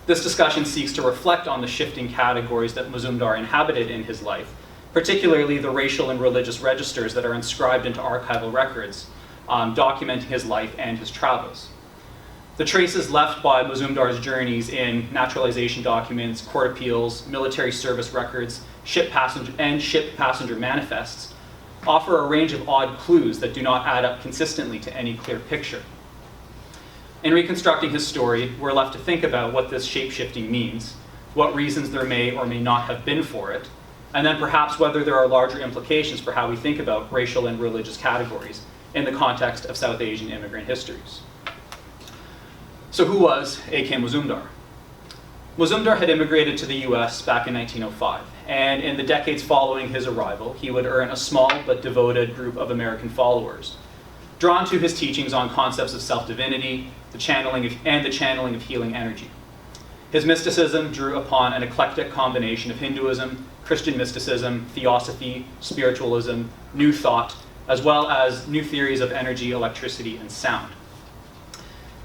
This discussion seeks to reflect on the shifting categories that Mozumdar inhabited in his life, particularly the racial and religious registers that are inscribed into archival records, documenting his life and his travels. The traces left by Mozumdar's journeys in naturalization documents, court appeals, military service records, ship passenger manifests offer a range of odd clues that do not add up consistently to any clear picture. In reconstructing his story, we're left to think about what this shape-shifting means, what reasons there may or may not have been for it, and then perhaps whether there are larger implications for how we think about racial and religious categories in the context of South Asian immigrant histories. So who was A.K. Mozumdar? Mozumdar had immigrated to the US back in 1905, and in the decades following his arrival, he would earn a small but devoted group of American followers, drawn to his teachings on concepts of self-divinity, the channeling of healing energy. His mysticism drew upon an eclectic combination of Hinduism, Christian mysticism, theosophy, spiritualism, New Thought, as well as new theories of energy, electricity, and sound.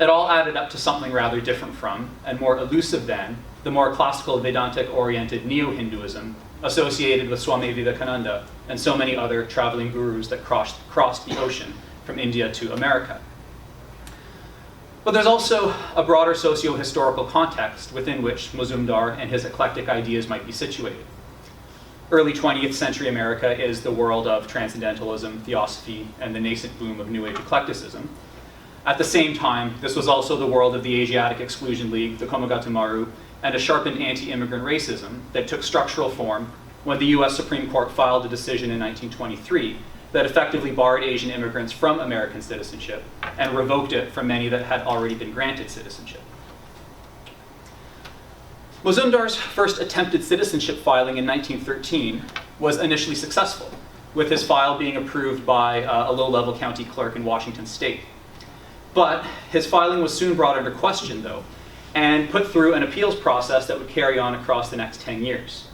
It all added up to something rather different from, and more elusive than, the more classical Vedantic-oriented Neo-Hinduism associated with Swami Vivekananda and so many other traveling gurus that crossed the ocean from India to America. But there's also a broader socio-historical context within which Mozumdar and his eclectic ideas might be situated. Early 20th century America is the world of transcendentalism, theosophy, and the nascent boom of New Age eclecticism. At the same time, this was also the world of the Asiatic Exclusion League, the Komagata Maru, and a sharpened anti-immigrant racism that took structural form when the US Supreme Court filed a decision in 1923 that effectively barred Asian immigrants from American citizenship and revoked it from many that had already been granted citizenship. Mozumdar's first attempted citizenship filing in 1913 was initially successful, with his file being approved by a low-level county clerk in Washington state. But his filing was soon brought under question, though, and put through an appeals process that would carry on across the next 10 years.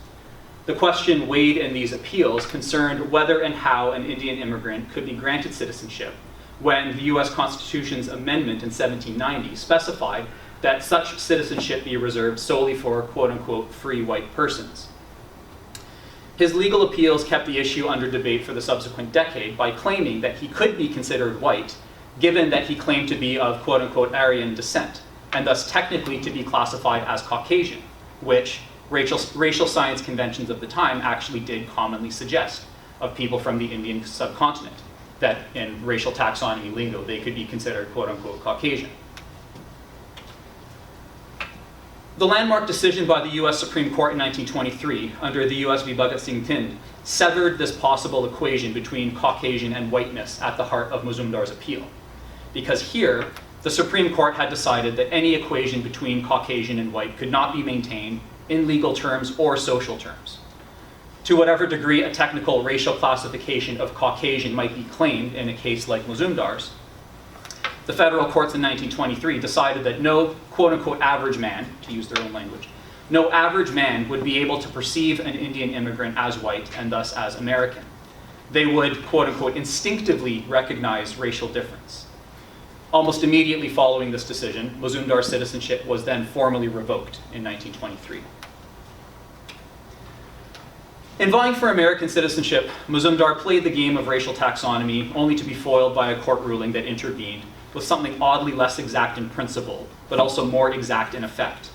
The question weighed in these appeals concerned whether and how an Indian immigrant could be granted citizenship when the US Constitution's amendment in 1790 specified that such citizenship be reserved solely for quote-unquote free white persons. His legal appeals kept the issue under debate for the subsequent decade by claiming that he could be considered white given that he claimed to be of quote-unquote Aryan descent, and thus technically to be classified as Caucasian, which racial science conventions of the time actually did commonly suggest of people from the Indian subcontinent, that in racial taxonomy lingo they could be considered quote-unquote Caucasian. The landmark decision by the US Supreme Court in 1923 under the US v. Bhagat Singh Thind severed this possible equation between Caucasian and whiteness at the heart of Mozumdar's appeal. Because here, the Supreme Court had decided that any equation between Caucasian and white could not be maintained in legal terms or social terms. To whatever degree a technical racial classification of Caucasian might be claimed in a case like Mozumdar's, the federal courts in 1923 decided that no quote-unquote average man, to use their own language, no average man would be able to perceive an Indian immigrant as white and thus as American. They would quote-unquote instinctively recognize racial difference. Almost immediately following this decision, Mozumdar's citizenship was then formally revoked in 1923. In vying for American citizenship, Mozumdar played the game of racial taxonomy only to be foiled by a court ruling that intervened with something oddly less exact in principle, but also more exact in effect.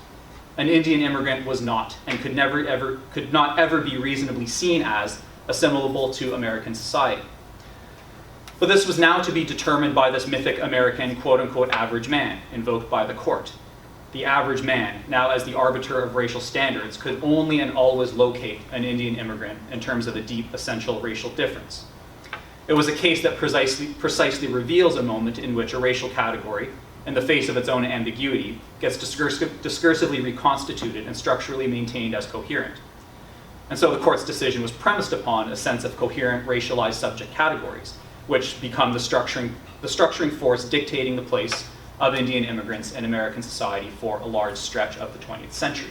An Indian immigrant was not, and could not ever be reasonably seen as assimilable to American society. But this was now to be determined by this mythic American quote-unquote average man invoked by the court. The average man, now as the arbiter of racial standards, could only and always locate an Indian immigrant in terms of a deep, essential racial difference. It was a case that precisely reveals a moment in which a racial category, in the face of its own ambiguity, gets discursively reconstituted and structurally maintained as coherent. And so the court's decision was premised upon a sense of coherent racialized subject categories, which become the structuring force dictating the place of Indian immigrants in American society for a large stretch of the 20th century.